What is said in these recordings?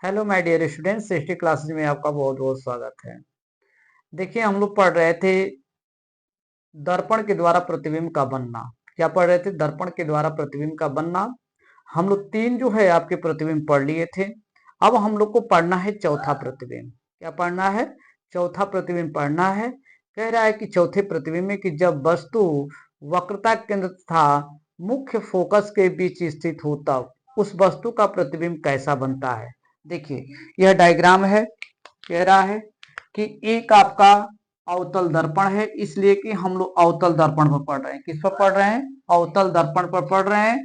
Hello my dear students, Srishti classes में आपका बहुत बहुत स्वागत है। देखिए, हम लोग पढ़ रहे थे दर्पण के द्वारा प्रतिबिंब का बनना। क्या पढ़ रहे थे? दर्पण के द्वारा प्रतिबिंब का बनना। हम लोग तीन जो है आपके प्रतिबिंब पढ़ लिए थे। अब हम लोग को पढ़ना है चौथा प्रतिबिंब। क्या पढ़ना है? चौथा प्रतिबिंब पढ़ना है। कह रहा है कि चौथे प्रतिबिंब में कि जब वस्तु वक्रता केंद्र तथा मुख्य फोकस के बीच स्थित हो तब उस वस्तु का प्रतिबिंब कैसा बनता है। देखिए, यह डायग्राम है। कह रहा है कि एक आपका अवतल दर्पण है, इसलिए कि हम लोग अवतल दर्पण पर पढ़ रहे हैं। किस पर पढ़ रहे हैं? अवतल दर्पण पर पढ़ रहे हैं।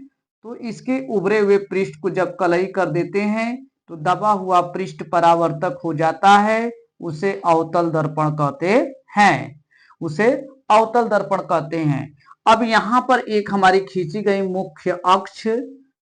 तो इसके उभरे हुए पृष्ठ को जब कलई कर देते हैं तो दबा हुआ पृष्ठ परावर्तक हो जाता है। उसे अवतल दर्पण कहते हैं। उसे अवतल दर्पण कहते हैं। अब यहाँ पर एक हमारी खींची गई मुख्य अक्ष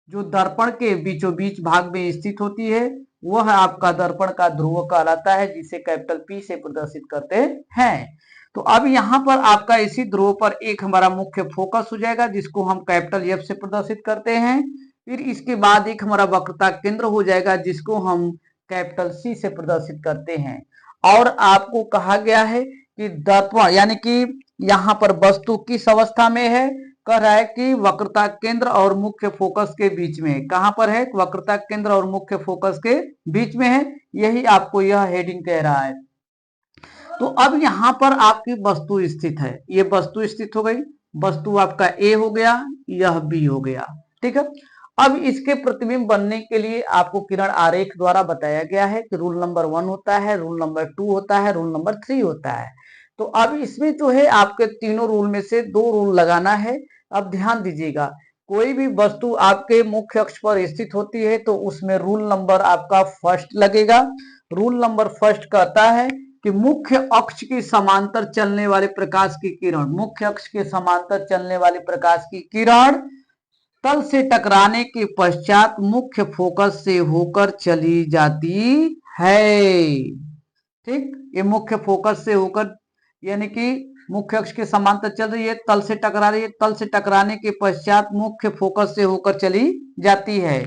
जो दर्पण के बीचों बीच भाग में स्थित होती है, वह आपका दर्पण का ध्रुव कहलाता है, जिसे कैपिटल पी से प्रदर्शित करते हैं। तो अब यहाँ पर आपका इसी ध्रुव पर एक हमारा मुख्य फोकस हो जाएगा, जिसको हम कैपिटल एफ से प्रदर्शित करते हैं। फिर इसके बाद एक हमारा वक्रता केंद्र हो जाएगा, जिसको हम कैपिटल सी से प्रदर्शित करते हैं। और आपको कहा गया है कि दर्पण यानी कि यहाँ पर वस्तु किस अवस्था में है? कह रहा है कि वक्रता केंद्र और मुख्य फोकस के बीच में। कहां पर है? वक्रता केंद्र और मुख्य फोकस के बीच में है। यही आपको यह हेडिंग कह रहा है। तो अब यहां पर आपकी वस्तु स्थित है। ये वस्तु स्थित हो गई। वस्तु आपका ए हो गया, यह बी हो गया। ठीक है। अब इसके प्रतिबिंब बनने के लिए आपको किरण आरेख द्वारा बताया गया है कि रूल नंबर 1 होता है, रूल नंबर 2 होता है, रूल नंबर 3 होता है। तो अब इसमें जो है आपके तीनों रूल में से 2 रूल लगाना है। अब ध्यान दीजिएगा, कोई भी वस्तु आपके मुख्य अक्ष पर स्थित होती है तो उसमें रूल नंबर आपका फर्स्ट लगेगा। रूल नंबर फर्स्ट कहता है कि मुख्य अक्ष के समांतर चलने वाले प्रकाश की किरण, मुख्य अक्ष के समांतर चलने वाले प्रकाश की किरण तल से टकराने के पश्चात मुख्य फोकस से होकर चली जाती है। ठीक, ये मुख्य फोकस से होकर यानी कि मुख्य अक्ष के समांतर चल रही है, तल से टकरा रही है, तल से टकराने के पश्चात मुख्य फोकस से होकर चली जाती है।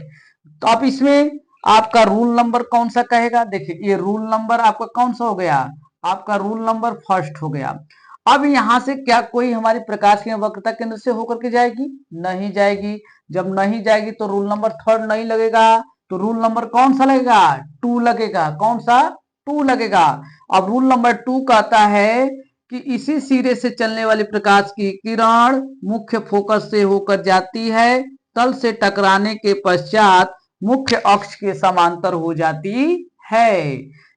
तो अब इसमें आपका रूल नंबर कौन सा कहेगा? देखिए, ये रूल नंबर आपका कौन सा हो गया? आपका रूल नंबर फर्स्ट हो गया। अब यहां से क्या कोई हमारी प्रकाश की वक्रता केंद्र से होकर के जाएगी? नहीं जाएगी। जब नहीं जाएगी तो रूल नंबर थर्ड नहीं लगेगा। तो रूल नंबर कौन सा लगेगा? 2 लगेगा। कौन सा? 2 लगेगा। अब रूल नंबर 2 कहता है कि इसी सिरे से चलने वाली प्रकाश की किरण मुख्य फोकस से होकर जाती है, तल से टकराने के पश्चात मुख्य अक्ष के समांतर हो जाती है।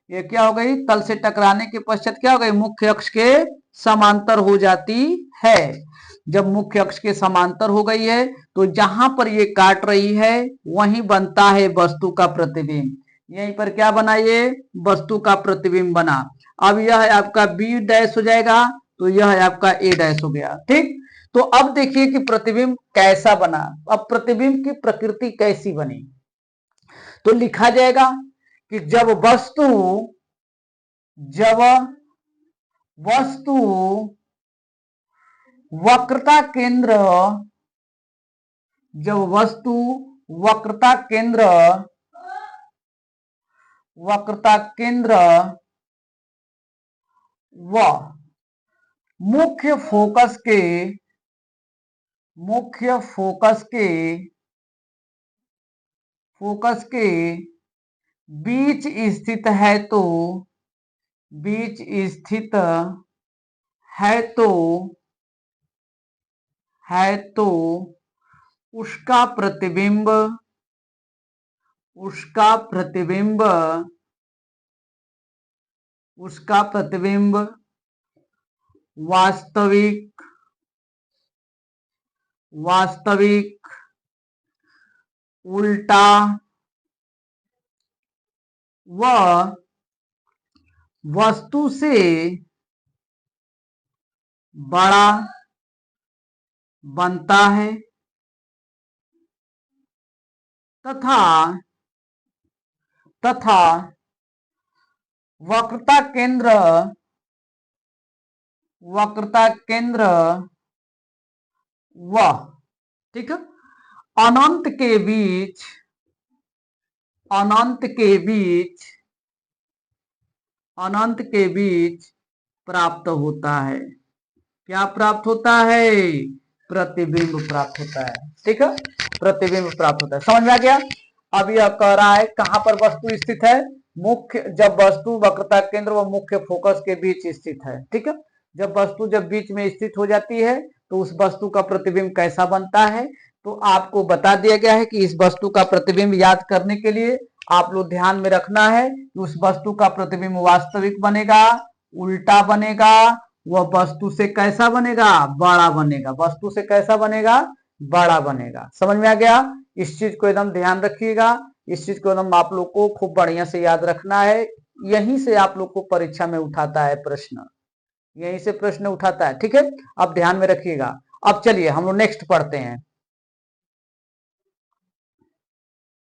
ये क्या हो गई? तल से टकराने के पश्चात क्या हो गई? मुख्य अक्ष के समांतर हो जाती है। जब मुख्य अक्ष के समांतर हो गई है तो जहां पर ये काट रही है वहीं बनता है वस्तु का प्रतिबिंब। यहीं पर क्या बना? ये वस्तु का प्रतिबिंब बना। अब यह है आपका बी डैश हो जाएगा, तो यह है आपका ए डैश हो गया। ठीक। तो अब देखिए कि प्रतिबिंब कैसा बना। अब प्रतिबिंब की प्रकृति कैसी बनी, तो लिखा जाएगा कि जब वस्तु वक्रता केंद्र जब वस्तु वक्रता केंद्र वक्रता केंद्र व मुख्य फोकस के मुख्य फोकस के बीच स्थित है तो बीच स्थित है तो है तो उसका प्रतिबिंब उसका प्रतिबिंब उसका प्रतिबिंब वास्तविक वास्तविक उल्टा व वस्तु से बड़ा बनता है तथा तथा वक्रता केंद्र वक्रता केंद्र व ठीक है, अनंत के बीच अनंत के बीच प्राप्त होता है। क्या प्राप्त होता है? प्रतिबिंब प्राप्त होता है। ठीक है, प्रतिबिंब प्राप्त होता है। समझ में आ गया? अब यह कह रहा है कहां पर वस्तु स्थित है? मुख्य, जब वस्तु वक्रता केंद्र व मुख्य फोकस के बीच स्थित है। ठीक है, जब वस्तु जब बीच में स्थित हो जाती है तो उस वस्तु का प्रतिबिंब कैसा बनता है? तो आपको बता दिया गया है कि इस वस्तु का प्रतिबिंब याद करने के लिए आप लोग ध्यान में रखना है कि उस वस्तु का प्रतिबिंब वास्तविक बनेगा, उल्टा बनेगा, वह वस्तु से कैसा बनेगा? बड़ा बनेगा। वस्तु से कैसा बनेगा? बड़ा बनेगा। समझ में आ गया? इस चीज को एकदम ध्यान रखिएगा। इस चीज को एकदम आप लोग को खूब बढ़िया से याद रखना है। यहीं से आप लोग को परीक्षा में उठाता है प्रश्न, यहीं से प्रश्न उठाता है। ठीक है, अब ध्यान में रखिएगा। अब चलिए हम लोग नेक्स्ट पढ़ते हैं।